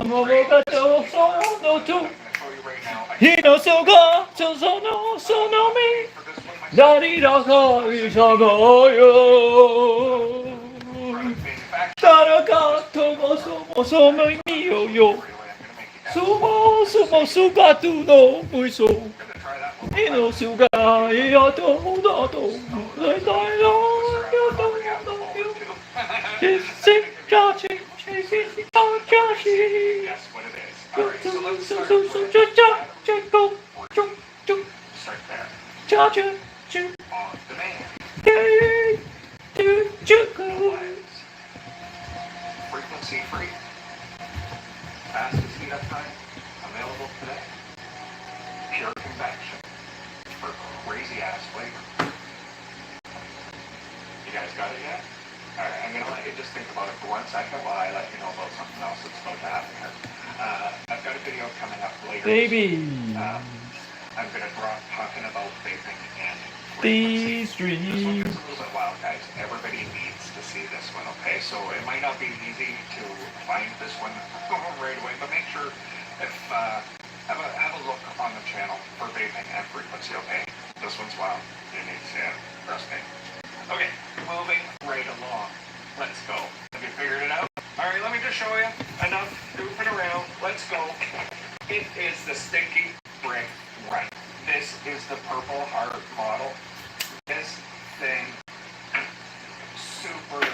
He knows so go, so know me. Daddy da ka isaga yo. Dara ka tomo somo somo mio yo. Sumo sumo sugatu no muiso. Ino suga yo to do to. Dai dai yo to do. Jisi jachi jisi jachi. Frequency free, fastest heat up time available today. Pure convection for crazy ass flavor. You guys got it yet? Alright, I'm gonna let you just think about it for 1 second while I let you know about something else that's about to happen here. I've got a video coming up later. Baby. I'm gonna drop talking about vaping and these This one dreams. is a little bit wild, guys. Everybody needs to see this one, okay? So it might not be easy to find this one right away, but make sure if have a look on the channel for vaping and frequency, okay? This one's wild. You need to see it. Trust me. Okay, moving right along. Let's go. Have you figured it out? Alright, let me just show you. Enough goofing around. Let's go. It is the Stinky Brick Right. This is the Purple Heart model. This thing super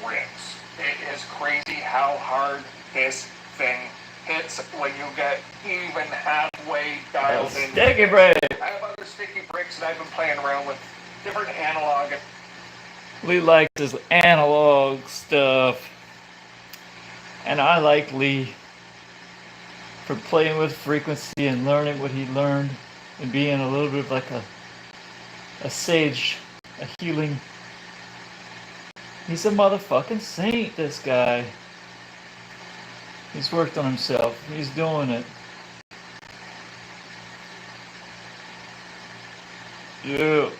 rips. It is crazy how hard this thing hits when you get even halfway dialed in. Sticky brick. I have other sticky bricks that I've been playing around with, different analog. Lee likes his analog stuff. And I like Lee for playing with frequency and learning what he learned and being a little bit of like a sage, a healing. He's a motherfucking saint, this guy. He's worked on himself. He's doing it. Yeah.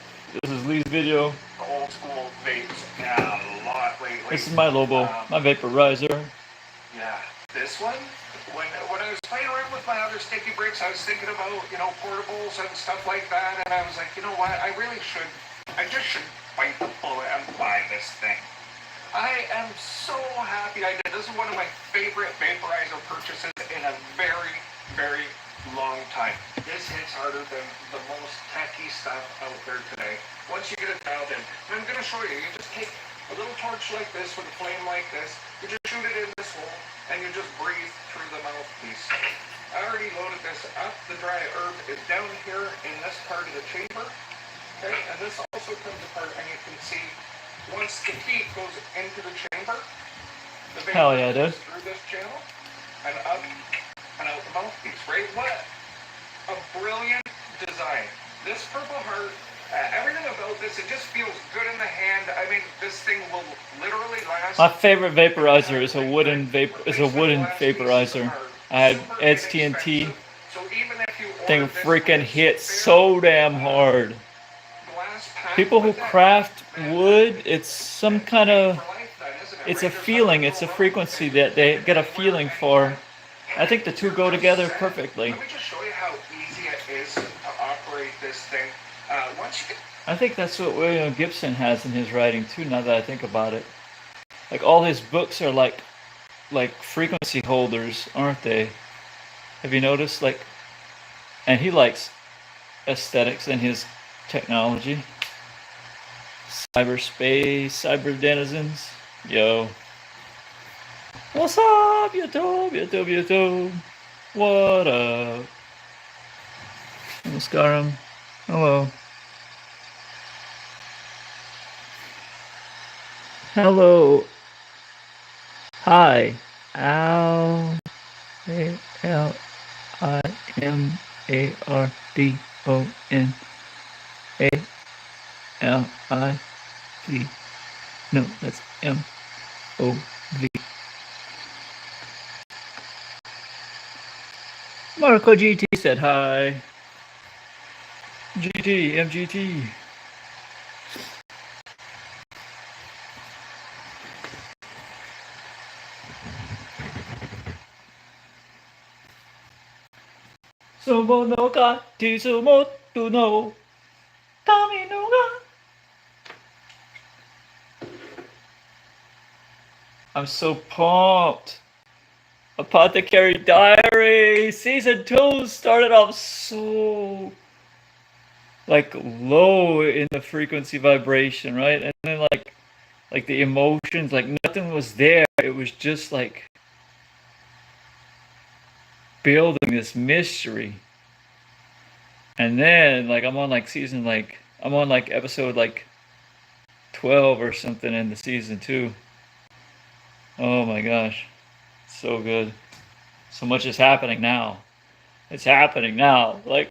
This is Lee's video. Old school vapes. Yeah, a lot lately. This is my Lobo, my vaporizer. Yeah, this one, when I was playing around with my other sticky bricks, I was thinking about, portables and stuff like that, and I was like, you know what, I just should bite the bullet and buy this thing. I am so happy I did. This is one of my favorite vaporizer purchases in a very, very long time. This hits harder than the most techy stuff out there today. Once you get it dialed in, and I'm going to show you, you just take a little torch like this with a flame like this, you just shoot it in this hole, and you just breathe through the mouthpiece. I already loaded this up. The dry herb is down here in this part of the chamber. Okay, and this also comes apart, and you can see once the heat goes into the chamber, the vapor Hell yeah, dude. goes through this channel and up and out the mouthpiece, right? What a brilliant design. This Purple Heart, everything about this, it just feels good in the hand. I mean, this thing will literally last. My favorite vaporizer is a wooden vaporizer. I had Ed's TNT. So even if you Thing order this freaking with hits spare so damn hard. glass pack People who with it, craft wood, it's some kind of, for life then, isn't it? it's Right? a feeling, it's a frequency that they get a feeling for. I think the two go together perfectly. Let me just show you how easy it is to operate this thing. Once you get I think that's what William Gibson has in his writing too, now that I think about it. Like all his books are like frequency holders, aren't they? Have you noticed? And he likes aesthetics and his technology. Cyberspace, cyber denizens. Yo. What's up, YouTube? What up? Namaskaram. Hello. Hello. Hi. Al. Limardon. ALIC. No, that's MOV. Marco GT said hi. MGT. Sumo no ka tisumoto no kami no ga. I'm so pumped. Apothecary Diary season 2 started off so like low in the frequency vibration, right? And then like the emotions, like nothing was there. It was just like building this mystery. And then like I'm on like season like I'm on like episode like 12 or something in the season 2. Oh my gosh. So good. So much is happening now. It's happening now. Like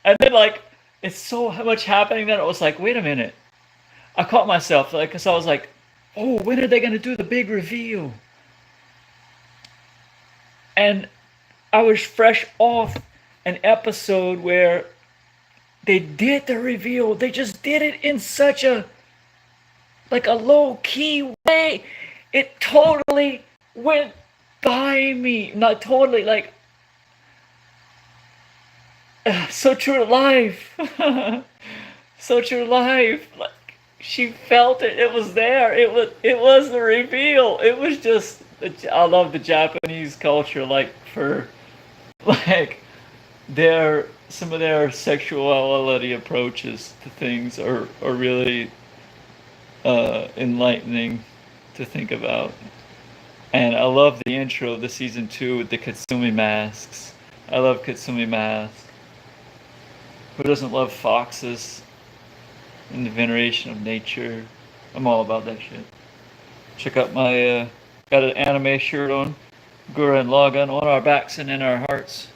and then like it's so much happening that it was like, wait a minute. I caught myself like cuz I was like, "Oh, when are they going to do the big reveal?" And I was fresh off an episode where they did the reveal. They just did it in such a like a low key way. It totally went by me. Not totally, like so true to life. So true to life. Like she felt it. It was there. It was the reveal. It was just I love the Japanese culture like for like their some of their sexuality approaches to things are really enlightening to think about. And I love the intro of the season 2 with the Katsumi masks. I love Katsumi masks. Who doesn't love foxes and the veneration of nature? I'm all about that shit. Check out my got an anime shirt on. Gurren Lagann on our backs and in our hearts.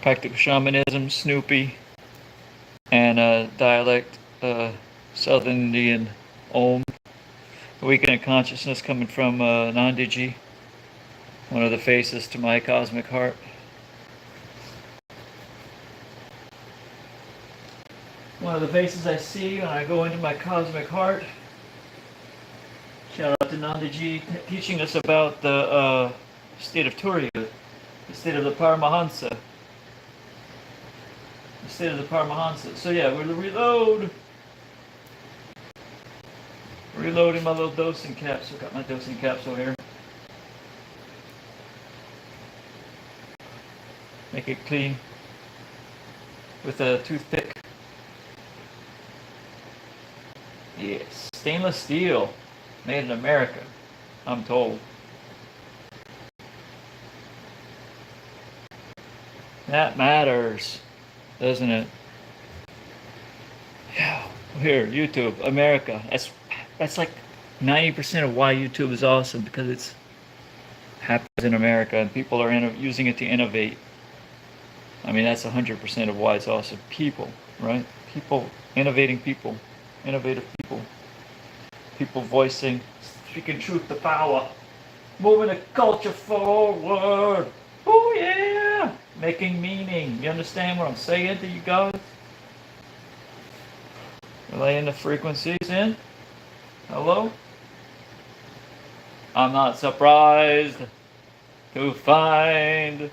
Practical Shamanism, Snoopy, and dialect, Southern Indian Om. Awakening Consciousness coming from Nandiji, one of the faces to my cosmic heart. One of the faces I see when I go into my cosmic heart. Shout out to Nandiji teaching us about the state of Turiya, the state of the Paramahansa. The state of the Paramahansa. So yeah, we're the reload. Reloading my little dosing capsule. Got my dosing capsule here. Make it clean with a toothpick. Yes, stainless steel, made in America, I'm told. That matters, doesn't it? Yeah. Here, YouTube, America. That's like 90% of why YouTube is awesome, because it's happens in America and people are using it to innovate. I mean, that's 100% of why it's awesome. People, right? People, innovating people, innovative people. People voicing, speaking truth to power, moving the culture forward. Oh yeah! Making meaning. You understand what I'm saying to you guys? Relaying the frequencies in. Hello? I'm not surprised to find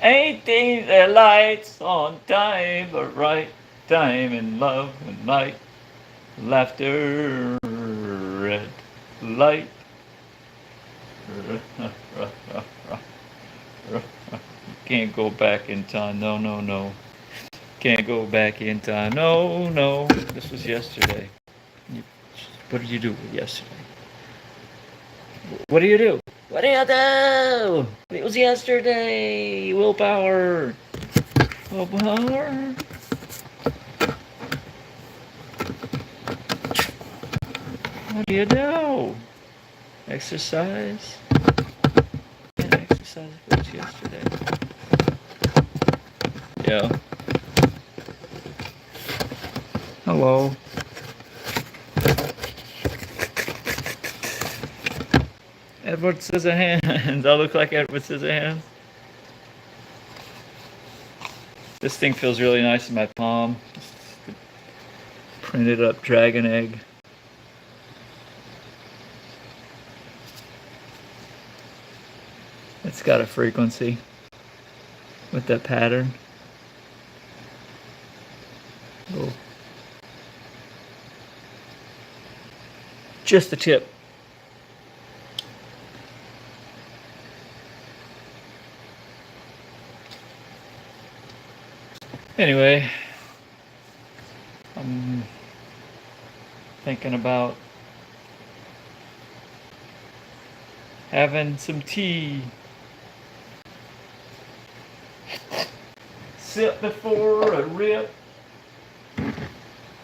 18 lights on time, the right time in love and light, laughter, red light. Can't go back in time. No, no, no. Can't go back in time. No, no. This was yesterday. What did you do yesterday? What do you do? What do you do? It was yesterday. Willpower. Willpower. What do you do? Exercise. Yeah, exercise was yesterday. Yeah. Hello. Edward Scissorhands. I look like Edward Scissorhands. This thing feels really nice in my palm. Printed up dragon egg. It's got a frequency with that pattern. Oh. Just the tip. Anyway, I'm thinking about having some tea. Sip before a rip.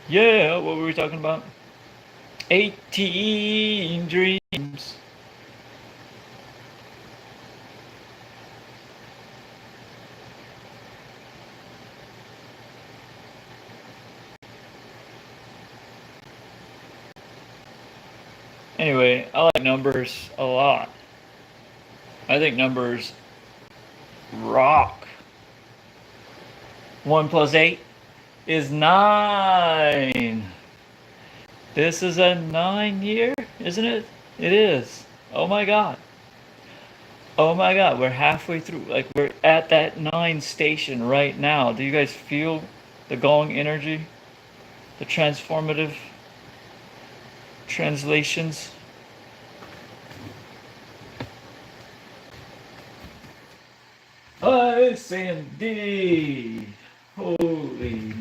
Yeah, what were we talking about? 18 dreams. Anyway, I like numbers a lot. I think numbers rock. 1 plus 8 is 9. This is a 9 year, isn't it? It is. Oh my God. Oh my God, we're halfway through. Like, we're at that 9 station right now. Do you guys feel the Gong energy? The transformative translations? I say indeed. Holy.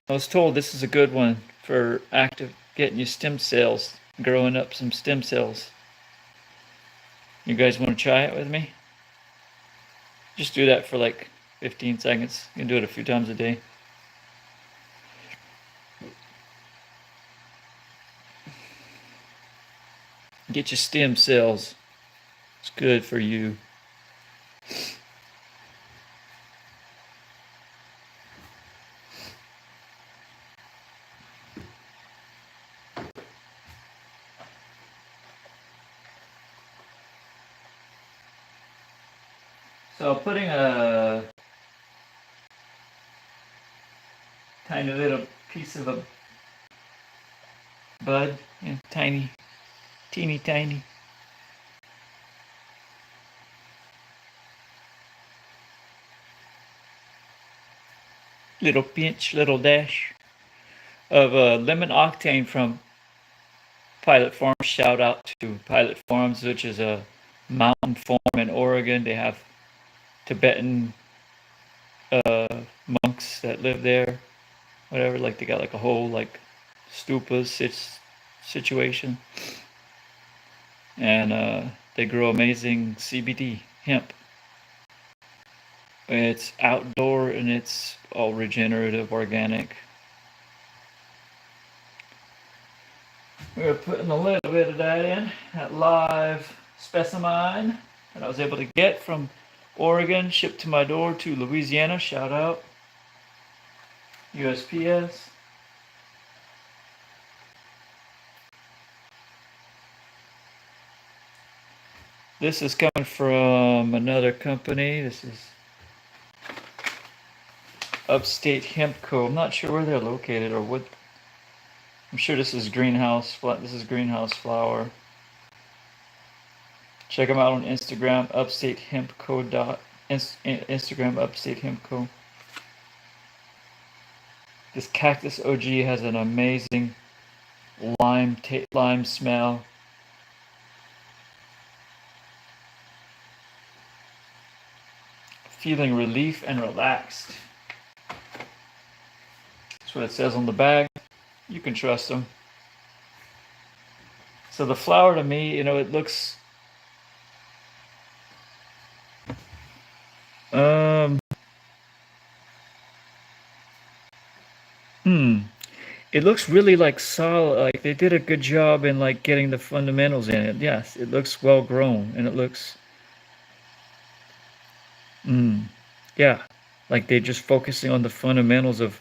I was told this is a good one for getting your stem cells, growing up some stem cells. You guys want to try it with me? Just do that for like 15 seconds. You can do it a few times a day. Get your stem cells. It's good for you. So putting a tiny little piece of a bud, tiny, teeny tiny. Little pinch, little dash of lemon octane from Pilot Farms. Shout out to Pilot Farms, which is a mountain farm in Oregon. They have Tibetan monks that live there. Whatever, like they got like a whole like stupas situation, and they grow amazing CBD hemp. It's outdoor and it's all regenerative, organic. We're putting a little bit of that in, that live specimen that I was able to get from Oregon, shipped to my door to Louisiana. Shout out USPS. This is coming from another company. This is Upstate Hemp Co. I'm not sure where they're located or what. I'm sure this is Greenhouse. This is Greenhouse Flower. Check them out on Instagram, Upstate Hemp Co. Instagram Upstate Hemp Co. This Cactus OG has an amazing lime smell. Feeling relief and relaxed. That's what it says on the bag. You can trust them. So the flower to me, it looks it looks really like solid, like they did a good job in like getting the fundamentals in it. Yes, it looks well grown and it looks yeah, like they're just focusing on the fundamentals of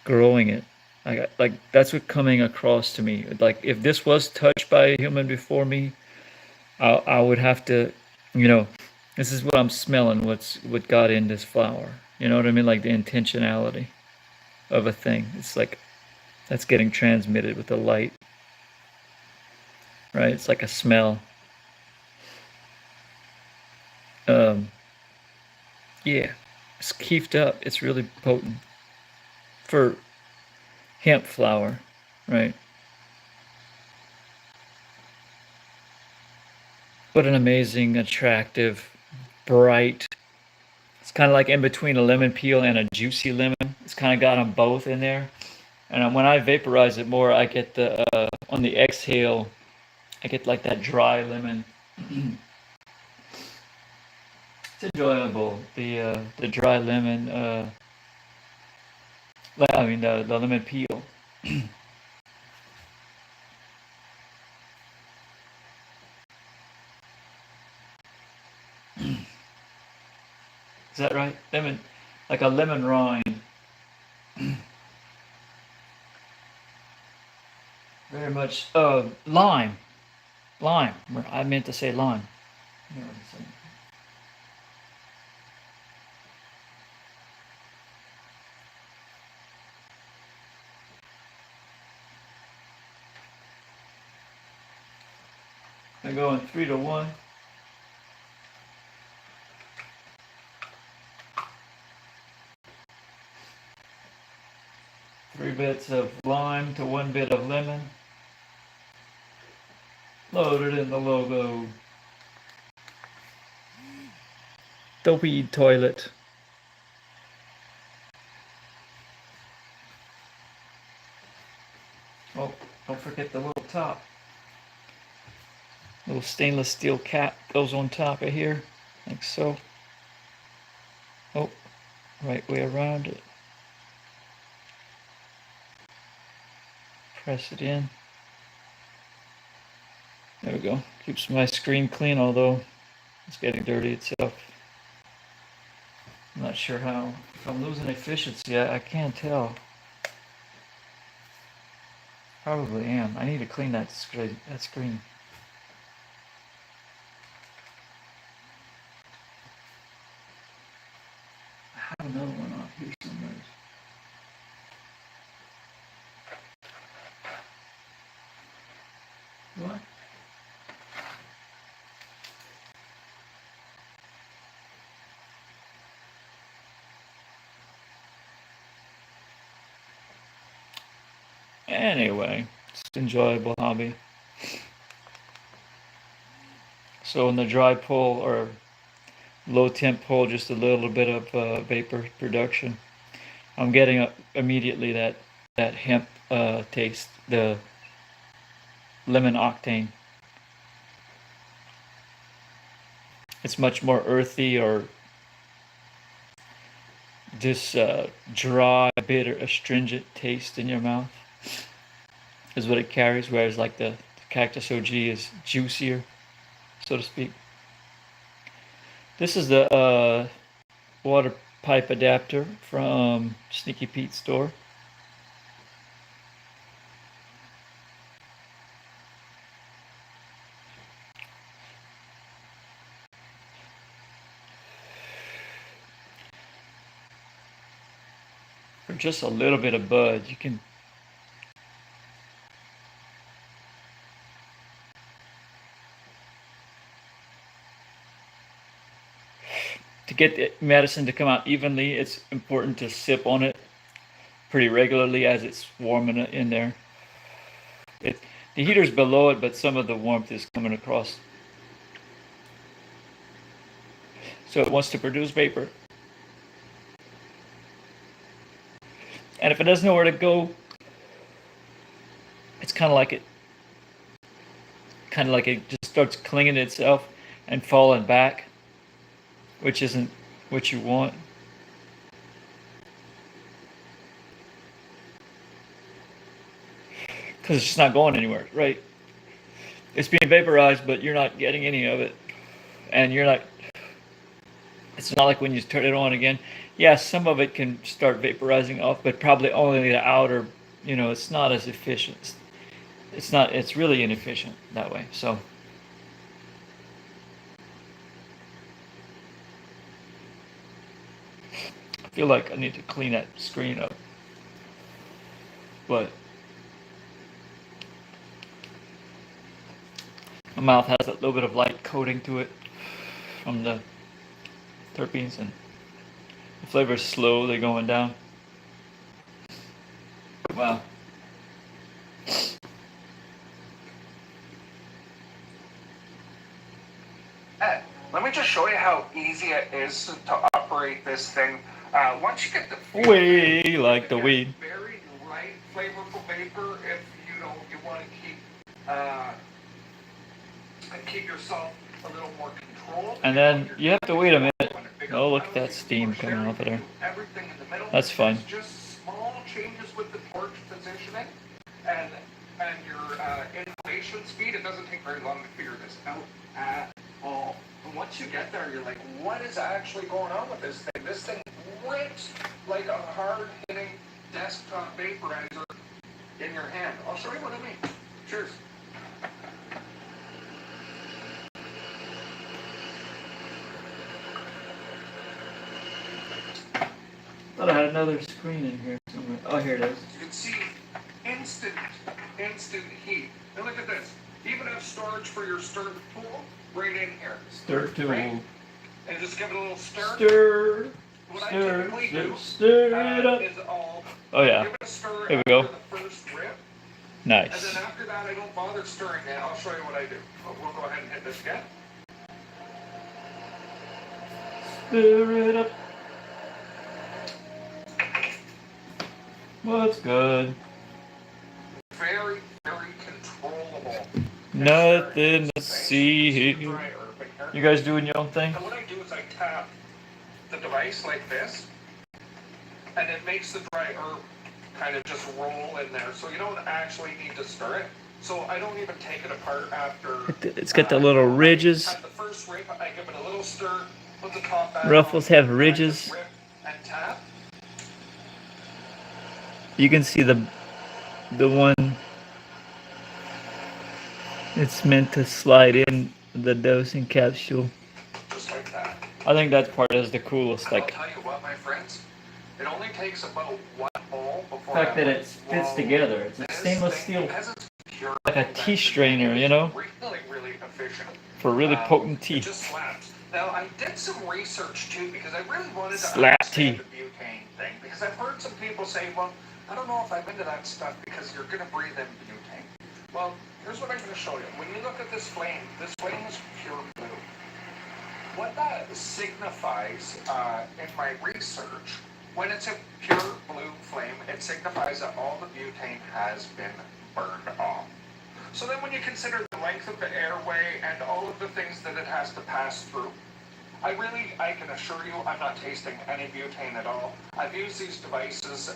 growing it. Like that's what coming across to me. Like if this was touched by a human before me, I would have to, you know, this is what I'm smelling. What got in this flower? You know what I mean? Like the intentionality of a thing. It's like that's getting transmitted with the light, right? It's like a smell. Um, yeah, it's keefed up. It's really potent for hemp flower, right? What an amazing, attractive, bright. It's kind of like in between a lemon peel and a juicy lemon. It's kind of got them both in there. And when I vaporize it more, I get the on the exhale, I get like that dry lemon. It's enjoyable. The dry lemon. I mean the lemon peel. Is that right? Lemon, like a lemon rind. Very much. Lime. Lime. I meant to say lime. I'm going 3-1. Three bits of lime to 1 bit of lemon. Loaded in the logo. The weed toilet. Oh, don't forget the little top. Little stainless steel cap goes on top of here, like so. Oh, right way around it. Press it in. There we go. Keeps my screen clean, although it's getting dirty itself. I'm not sure how. If I'm losing efficiency, I can't tell. Probably am. I need to clean that screen. I have another one off here somewhere. What? Anyway, it's an enjoyable hobby. So in the dry pull or low temp pull, just a little bit of vapor production. I'm getting immediately that hemp taste, the lemon octane. It's much more earthy or this dry, bitter, astringent taste in your mouth is what it carries, whereas like the Cactus OG is juicier, so to speak. This is the water pipe adapter from Sneaky Pete's store. For just a little bit of bud, you can to get the medicine to come out evenly, it's important to sip on it pretty regularly as it's warming in there. The heater's below it, but some of the warmth is coming across. So it wants to produce vapor. And if it doesn't know where to go, it's kind of like it just starts clinging to itself and falling back, which isn't what you want. Because it's just not going anywhere, right? It's being vaporized, but you're not getting any of it. And it's not like when you turn it on again. Yeah, some of it can start vaporizing off, but probably only the outer, it's not as efficient. It's really inefficient that way. So I feel like I need to clean that screen up. But my mouth has a little bit of light coating to it from the terpenes, and the flavor is slowly going down. Wow. Let me just show you how easy it is to operate this thing. Once you get the Way like the it weed. gets very light, flavorful vapor. If you want to keep yourself a little more controlled. And then you have to wait a minute. Oh, look at that steam coming off of there. Everything in the middle. That's fine. It's just small changes with the torch positioning and your inhalation speed. It doesn't take very long to figure this out at all. And once you get there, you're like, what is actually going on with this thing? This thing rips like a hard-hitting desktop vaporizer in your hand. I'll show you what I mean. Cheers. Thought I had another screen in here somewhere. Oh, here it is. You can see instant heat. And look at this. Even have storage for your stir tool right in here. Stir tool. Right? And just give it a little stir. Stir. What I Stir. typically Stir. do Stir it up. is I'll Oh yeah. give it a stir Here we after go. the first rip. And Nice. then after that, I don't bother stirring it. I'll show you what I do. We'll go ahead and hit this again. Stir it up. What's good? Very, very controllable. Nothing to see here. You guys doing your own thing? And what I do is I tap the device like this, and it makes the dry herb kind of just roll in there. So you don't actually need to stir it. So I don't even take it apart after. It's got the little ridges. At the first rip, I give it a little stir, put the top back Ruffles on, have and I ridges. just rip and tap. You can see the one it's meant to slide in the dosing capsule. Just like that. I think that part is the coolest. I'll Like tell you what, my friends, it only takes about one bowl before the fact that I it fits blow together. It's a this stainless thing, steel, because it's pure, like a tea strainer, you know, really, really efficient. for really potent It tea. just slaps. Now, I did some research too because I really wanted to Slap understand tea. the butane thing. Because I've heard some people say, well, I don't know if I'm into that stuff because you're going to breathe in butane. Well, here's what I'm going to show you. When you look at this flame is pure blue. What that signifies in my research, when it's a pure blue flame, it signifies that all the butane has been burned off. So then when you consider the length of the airway and all of the things that it has to pass through, I can assure you I'm not tasting any butane at all. I've used these devices,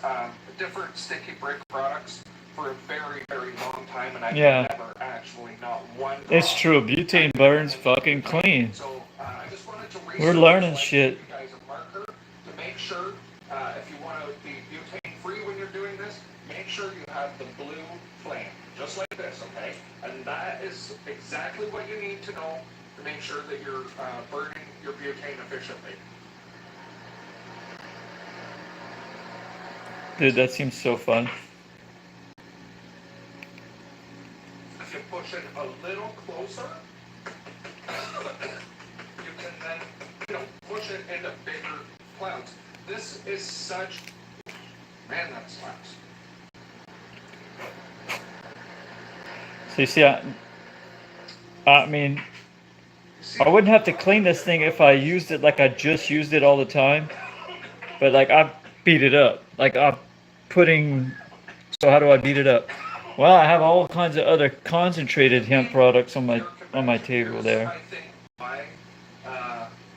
different sticky brick products, for a very, very long time, and I've never actually, not one drop. It's true. Butane burns fucking clean. So I just wanted to We're learning like, shit. give you guys a marker to make sure if you want to be butane free when you're doing this, make sure you have the blue flame, just like this, okay? And that is exactly what you need to know to make sure that you're burning your butane efficiently. Dude, that seems so fun. If you push it a little closer, you can then, push it into bigger clouds. This is such, man, that slaps. So you see, I mean, I wouldn't have to clean this thing if I used it like I just used it all the time. But like I beat it up. Like I'm putting. So how do I beat it up? Well, I have all kinds of other concentrated hemp products on my table there. I think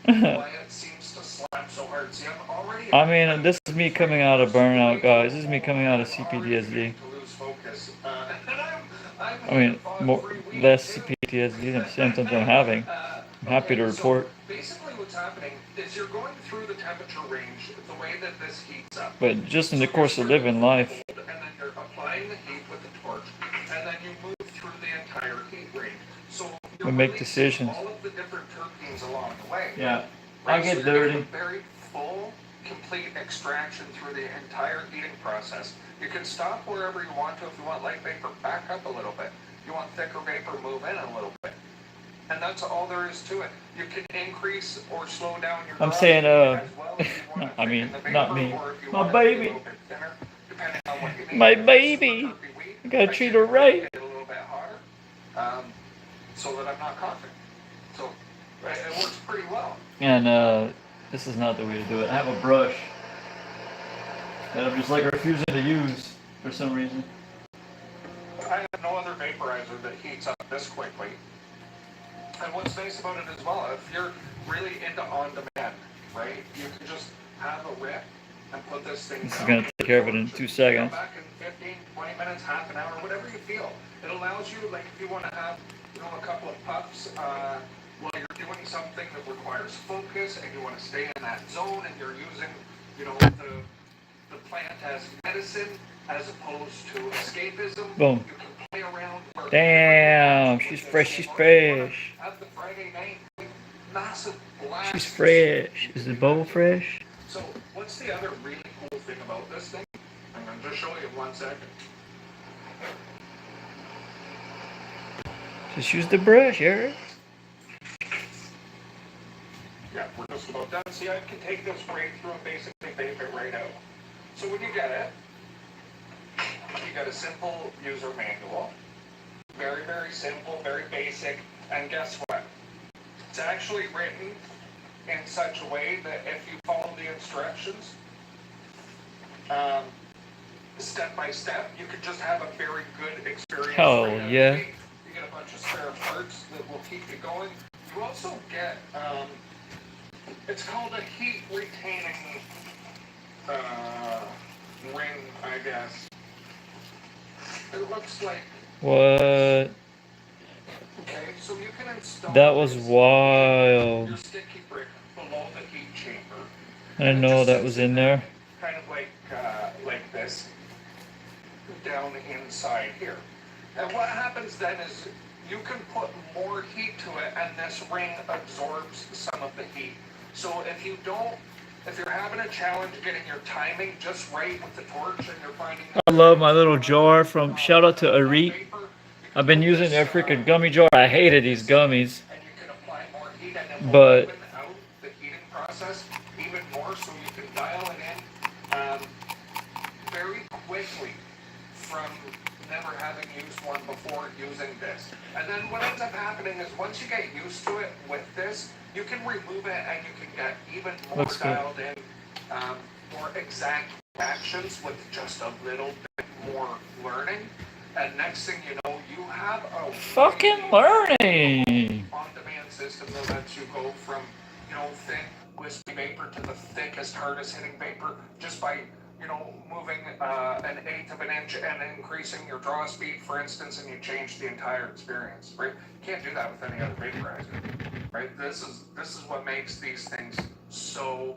why it seems to slap so hard. See, I'm already. I mean, this is me coming out of burnout, guys. This is me coming out of CPTSD. I mean, less CPTSD than symptoms I'm having. I'm happy to report. Basically, what's happening is you're going through the temperature range the way that this heats up. But just in the course of living life. And then you're applying the heat with the torch, and then you move through the entire heat range. So We make decisions. all of the different terpenes along the way. Yeah, Right? I get So you're getting dirty. a very full, complete extraction through the entire heating process. You can stop wherever you want to. If you want light vapor, back up a little bit. You want thicker vapor, move in a little bit. And that's all there is to it. You can increase or slow down your I'm draw saying, speed as well if you want to I mean, thicken the not vapor, me. or if you My want it to be a baby. little bit thinner, depending on what you need. My If it's baby. super turkey wheat, I gotta I treat her typically right. get it a little bit hotter, so that I'm not coughing. So it works pretty well. And this is not the way to do it. I have a brush that I'm just like refusing to use for some reason. I have no other vaporizer that heats up this quickly. And what's nice about it as well, if you're really into on-demand, right, you can just have a rip and put this thing This is down. gonna take care of it in 2 seconds. Come back in 15, 20 minutes, half an hour, whatever you feel. It allows you, like, if you want to have, a couple of puffs while you're doing something that requires focus and you want to stay in that zone and you're using, the plant as medicine as opposed to escapism. Boom. You can play around. Damn, she's fresh, she's fresh. Have the Friday night massive blast. She's fresh. Is the bowl fresh? So, what's the other really cool thing about this thing? I'm going to just show you in 1 second. Just use the brush, Eric. Yeah, we're just about done. See, I can take this right through and basically vape it right out. So when you get it, you get a simple user manual. Very, very simple, very basic. And guess what? It's actually written in such a way that if you follow the instructions, step by step, you could just have a very good experience. Oh, right out of the yeah. gate. You get a bunch of spare parts that will keep you going. You also get, it's called a heat retaining ring, I guess. It looks like, What? okay, so you can install That was this wild. your sticky brick below the heat chamber. I didn't know that was in there. Kind of like this, down inside here. And what happens then is you can put more heat to it, and this ring absorbs some of the heat. So if you're having a challenge getting your timing just right with the torch, and you're finding I love my little jar from, shout out to Arit. I've been using their freaking gummy jar. I hated these gummies. and you can apply more heat, and it will But open out the heating process even more, so you can dial it in very quickly from never having used one before using this. And then what ends up happening is once you get used to it with this, you can remove it and you can get even more Looks good. dialed in, more exact actions with just a little bit more learning. And next thing you know, you have a fucking learning. on-demand system that lets you go from, thin, wispy vapor to the thickest, hardest hitting vapor just by, moving an eighth of an inch and increasing your draw speed, for instance, and you change the entire experience, right? You can't do that with any other vaporizer, right? This is what makes these things so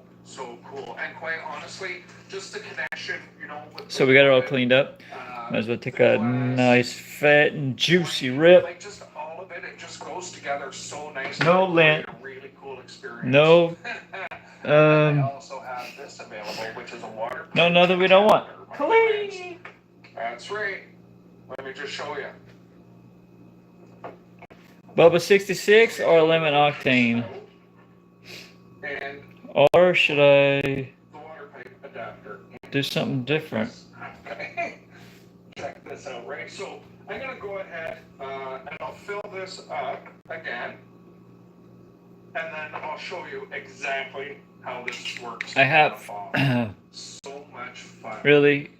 cool. And quite honestly, just the connection, with So we got it all cleaned up. Might as well take a nice, fat, and juicy rip. Like just all of it, it just goes together so nicely. No lint. A really cool experience. No. I also have this available, which is a water. No, nothing we don't want. Clean. That's right. Let me just show you. Bubba 66 or lemon octane? And Or should I the water pipe adapter. do something different? Okay. Check this out, right? So I'm gonna go ahead and I'll fill this up again, and then I'll show you exactly how this works. I have So much fun. really.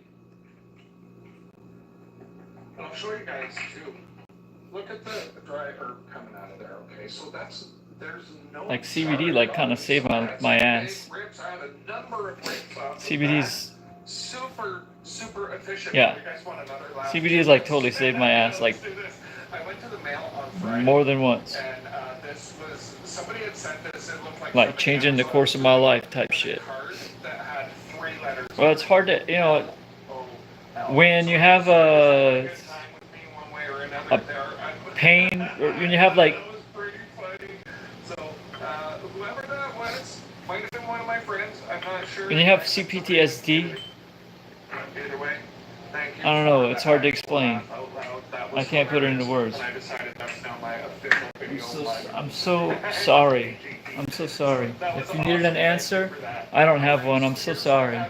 And I'll show you guys too. Look at the dry herb coming out of there. Okay, so there's no Like CBD, like kind of saved my ass. Rips. I have a number of rips off of CBD's that. super efficient. Yeah. You guys want another lap? CBD is like totally saved my ass, like Let's do this. I went to the mail on Friday. more than once. And this was somebody had sent this. It looked like Like changing the course of my life type shit. card that had 3 letters. Well, it's hard to, O-L. when you have So a good time with me one way or another a there. I put- pain, or when you have like That was pretty funny. So whoever that was might have been one of my friends. I'm not sure. When you have CPTSD, Either way, thank you. I don't know, for it's the hard to actual explain. laugh out loud. That I was can't put it into hilarious, words. And I decided that's now my official video. I'm so sorry. I'm so sorry. If you needed an answer, I don't have one. I'm so sorry.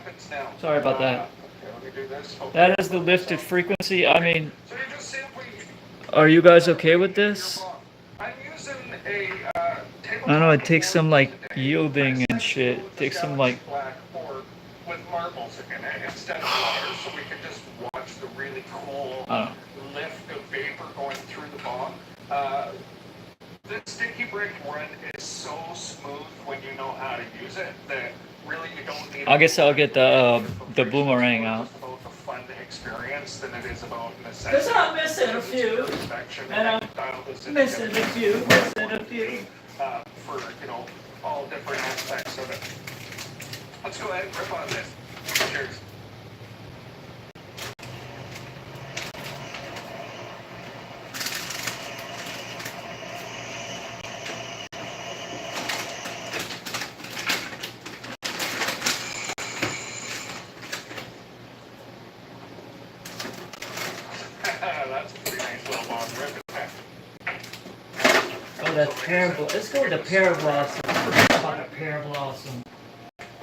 Sorry about that. Okay, let me do this. That is the lifted frequency. I mean, So you just simply are you guys okay with this? I'm using a I don't know, it takes some like yielding and shit. It takes some like, black board with marbles in it instead of water, so we can just watch the really cool lift of vapor going through the bomb. The sticky brick run is so smooth when you know how to use it that really you don't need. I guess I'll get the boomerang out. It's about the fun experience than it is about necessity. Because I'm missing a few. And I'm missing a few. For, you know, all different aspects of it. Let's go ahead and rip on this. Cheers. That's a pretty nice little long rip, isn't it? Oh, that's pear blossom. Let's go with the pear blossom. I forgot about the pear blossom.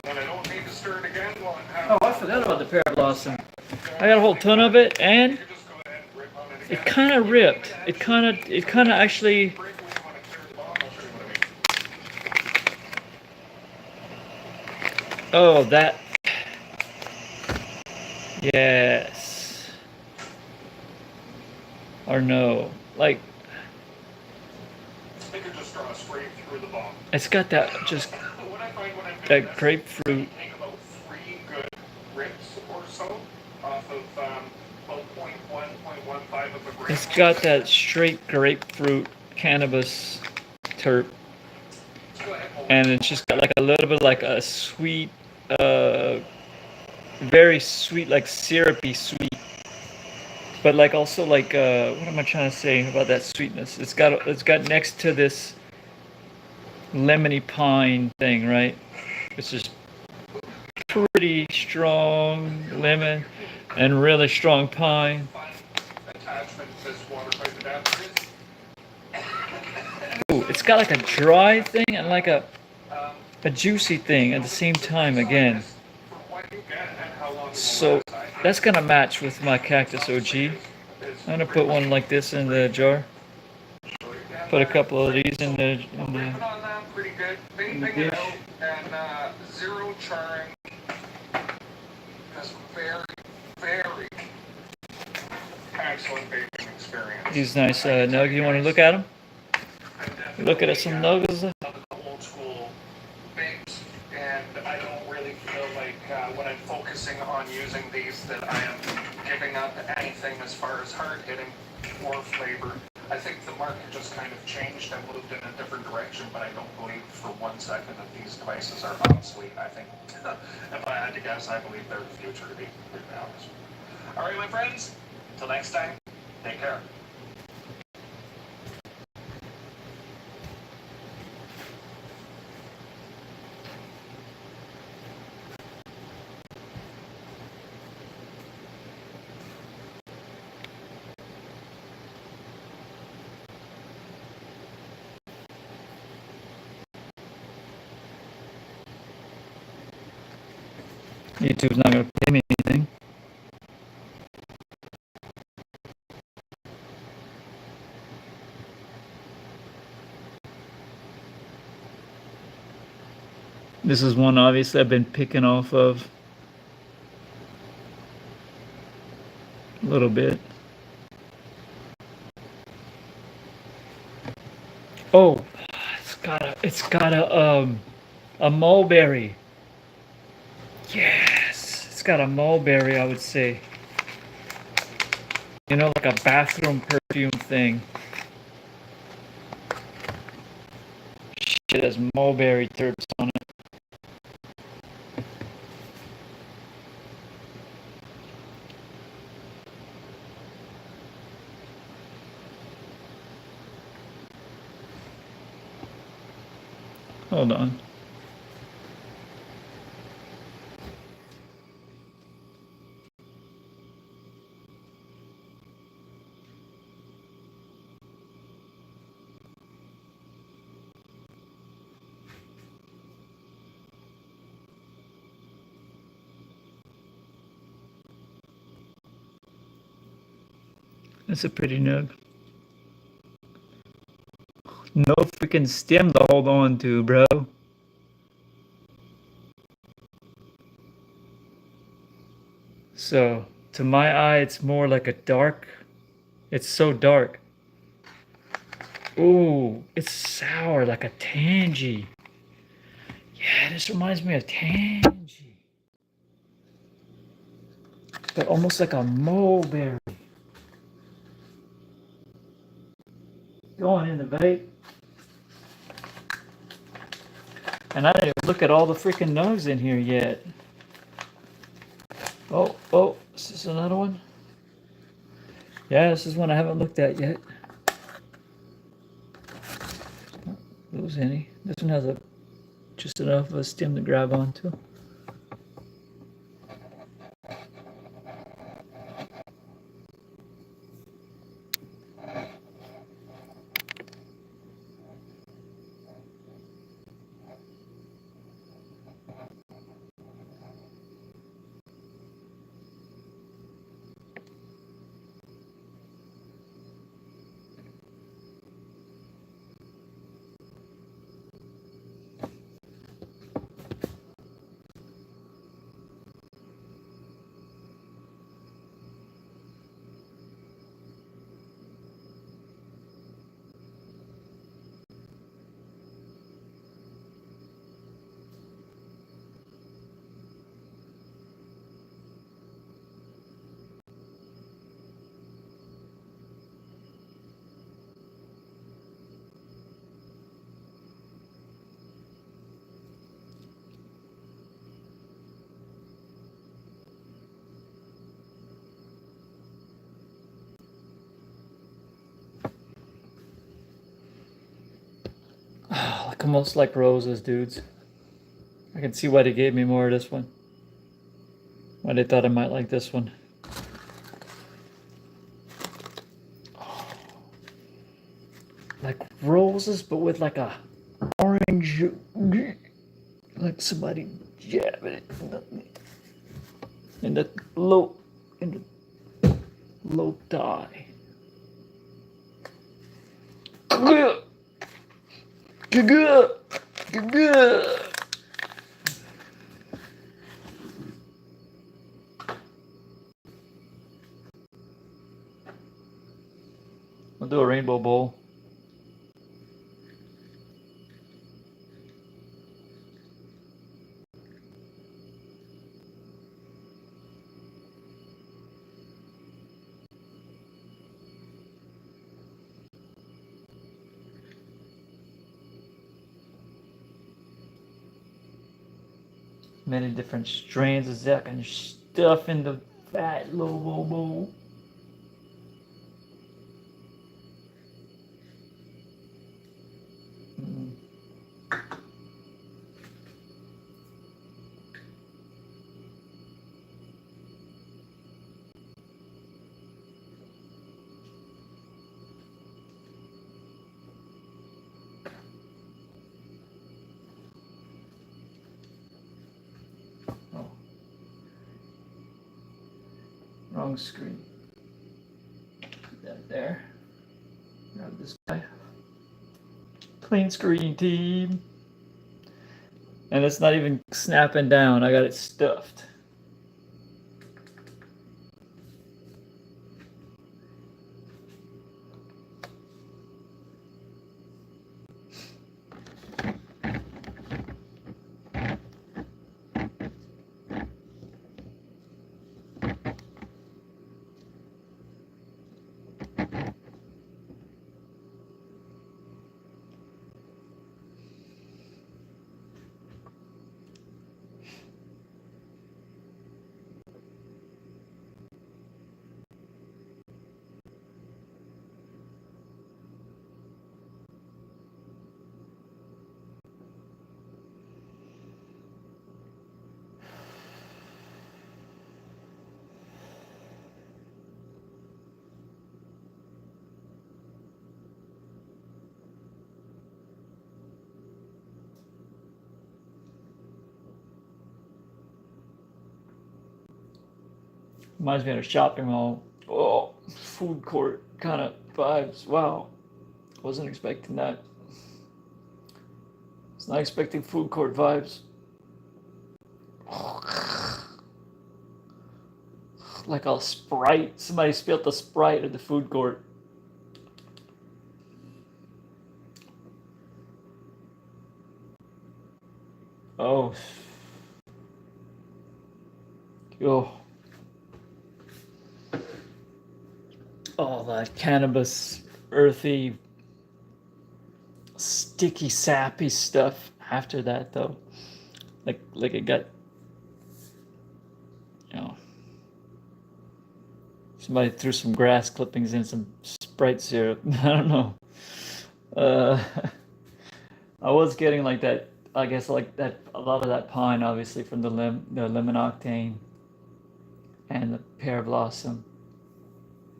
And I don't need to stir it again while I'm having. Oh, I forgot about the pear blossom. I got a whole ton of it, and You just go ahead and rip on it it again. kind of ripped. It kind of actually. Break when you want to clear the bomb. I'll show you what I mean. Oh, that. Yes. Or no. Like, I could just draw straight through the bomb. it's got that just What I find when I'm doing that this, grapefruit. take about 3 good rips or so off of about 0.1, 0.15 of a grape. It's got that straight grapefruit cannabis terp, Let's go ahead and and it's just got like a little bit like a sweet, very sweet, like syrupy sweet. But like also like what am I trying to say about that sweetness? It's got next to this lemony pine thing, right? It's just pretty strong lemon and really strong pine. find attachment to this water pipe adapter is. Ooh, it's got like a dry thing and like Um, a juicy thing at the same time again. for what you get and how long it will So last, I think that's gonna match with my Cactus OG. is I'm gonna put one like this in the jar. Put a couple of these in the ripping on that pretty good. Vaping it dish. out and zero charring. Just very, very excellent vaping experience. these nice nuggets. You want to look at them? Look at some nuggets. Of the old school vapes, and I don't really feel like when I'm focusing on using these that I am giving up anything as far as hard hitting or flavor. I think the market just kind of changed and moved in a different direction, but I don't believe for 1 second that these devices are obsolete. I think, if I had to guess, I believe they're the future, to be honest. All right, my friends, until next time, take care. YouTube's not gonna pay me anything. This is one obviously I've been picking off of a little bit. Oh, it's got a mulberry. Yes, it's got a mulberry, I would say. You know, like a bathroom perfume thing. Shit has mulberry terps on it. Hold on. That's a pretty nug. No freaking stem to hold on to, bro. So, to my eye, it's more like a dark. It's so dark. Ooh, it's sour like a tangy. Yeah, this reminds me of tangy. But almost like a mulberry. Going in the vape. And I didn't even look at all the freaking nugs in here yet. Oh, is this another one? Yeah, this is one I haven't looked at yet. Lose any. This one has just enough of a stem to grab onto. Like almost like roses, dudes. I can see why they gave me more of this one. Why they thought I might like this one. Like roses, but with like a orange, like somebody jabbing it in the low thigh. I'll do a rainbow bowl. Many different strains of that kind of stuff in the fat Lobo bowl. Oh. Wrong screen. Put that there. Grab this guy. Clean screen, team. And it's not even snapping down. I got it stuffed. Reminds me of a shopping mall. Oh, food court. kind of vibes. Wow, wasn't expecting that. Was not expecting food court vibes. Like a Sprite. Somebody spilled the Sprite at the food court. Oh. Yo. Oh, that cannabis, earthy, sticky, sappy stuff after that, though. Like it got, you know, somebody threw some grass clippings in some Sprite syrup. I don't know. Uh, I was getting like that. I guess like that. A lot of that pine, obviously, from the lemon octane and the pear blossom.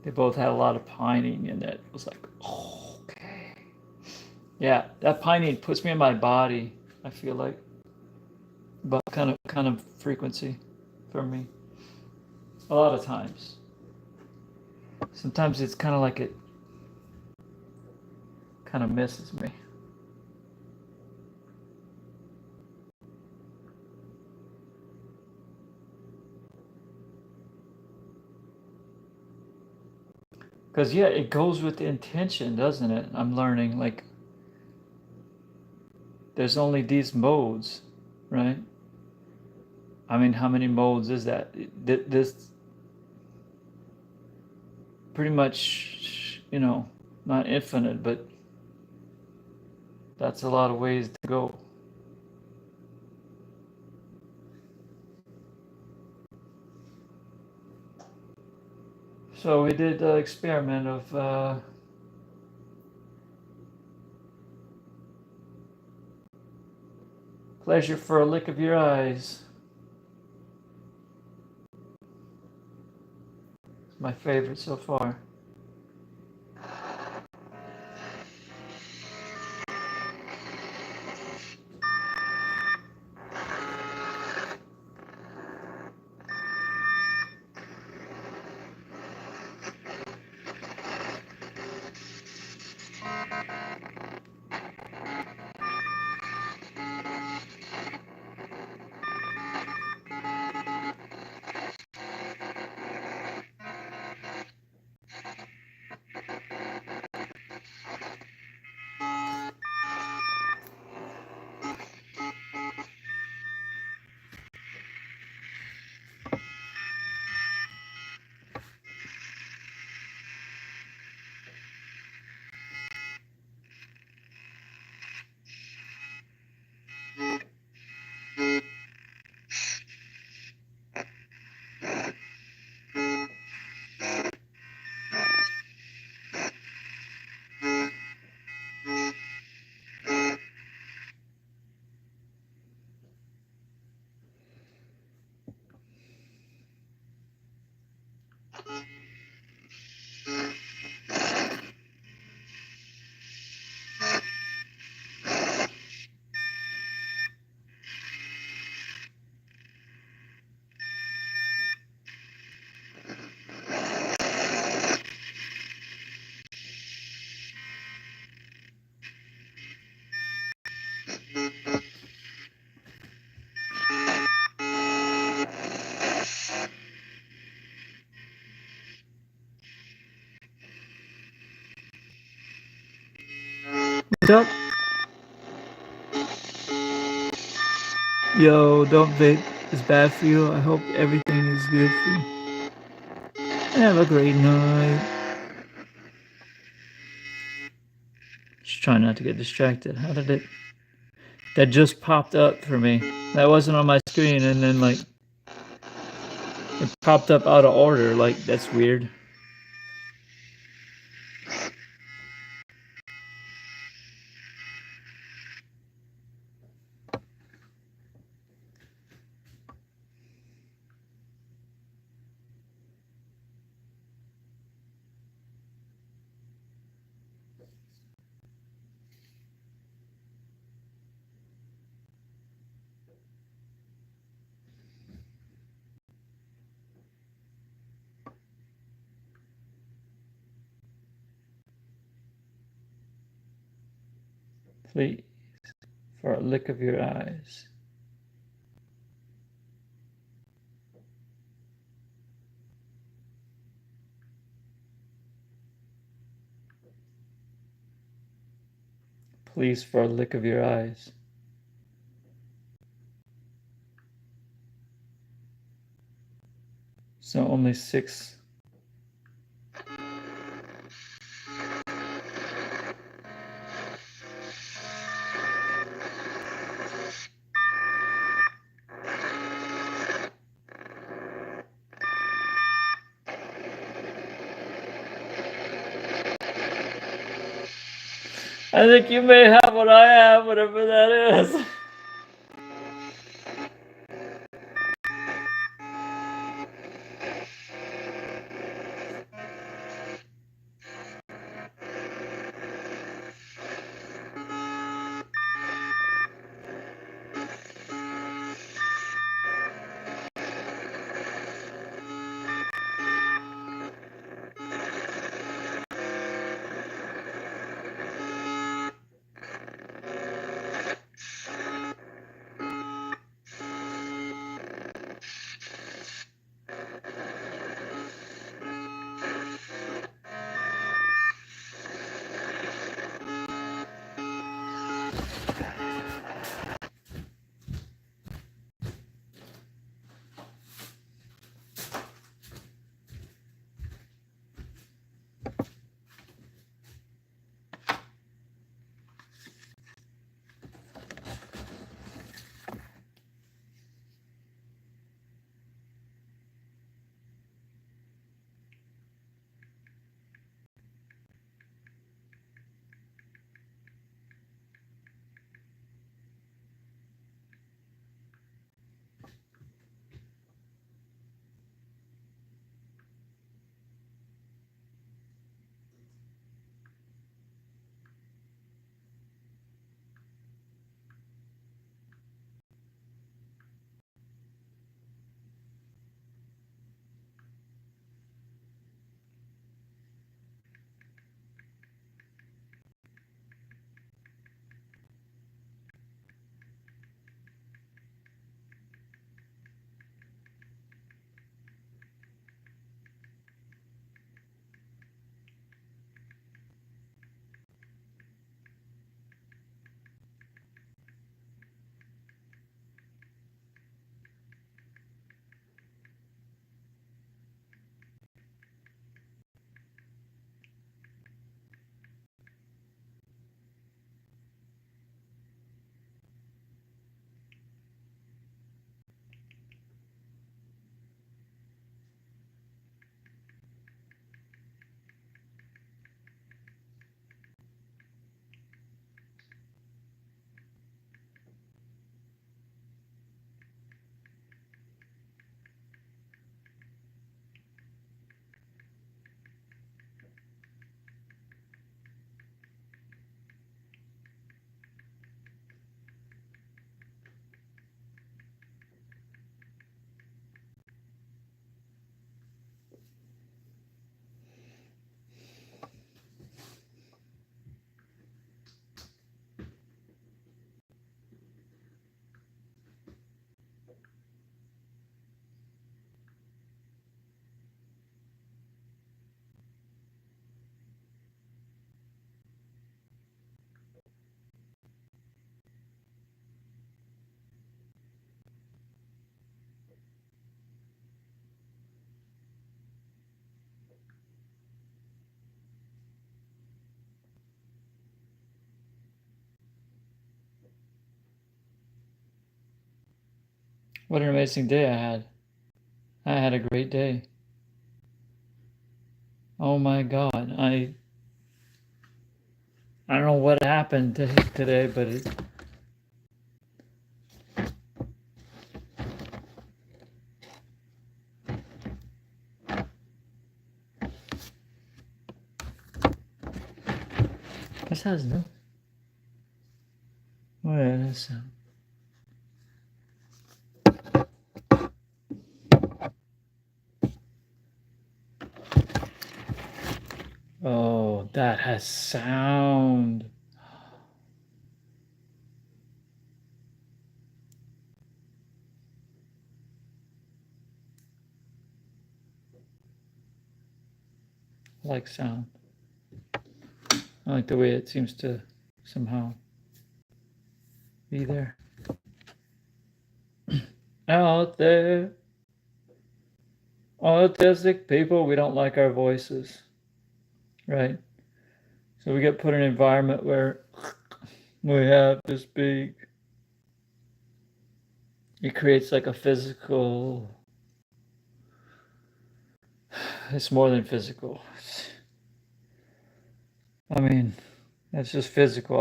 They both had a lot of pining in it. It was like, oh, okay. Yeah, that pining puts me in my body. I feel like, but kind of frequency for me. A lot of times. Sometimes it's kind of like it kind of misses me. Because, yeah, it goes with the intention, doesn't it? I'm learning, like, there's only these modes, right? I mean, how many modes is that? This pretty much, not infinite, but that's a lot of ways to go. So we did the experiment of pleasure for a lick of your eyes. It's my favorite so far. What's up? Yo, don't vape. It's bad for you. I hope everything is good for you. Have a great night. Just trying not to get distracted. How did it? That just popped up for me. That wasn't on my screen, and then like it popped up out of order. Like that's weird. Please, for a lick of your eyes. Please, for a lick of your eyes. So only 6. I think you may have what I have, whatever that is. What an amazing day I had. I had a great day. Oh my God. I don't know what happened today, but was das não? Olha essa. Oh, that has sound. like sound. I like the way it seems to somehow be there. Out there, autistic people, we don't like our voices, right? So we get put in an environment where we have to speak. It creates like a physical, it's more than physical. I mean, it's just physical.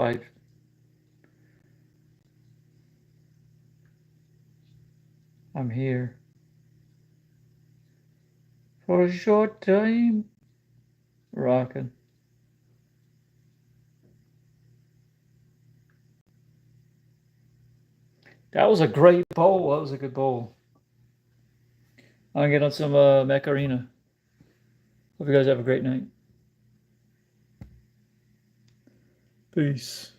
I'm here for a short time, rocking. That was a great bowl. That was a good bowl. I'm gonna get on some Macarena. Hope you guys have a great night. Peace.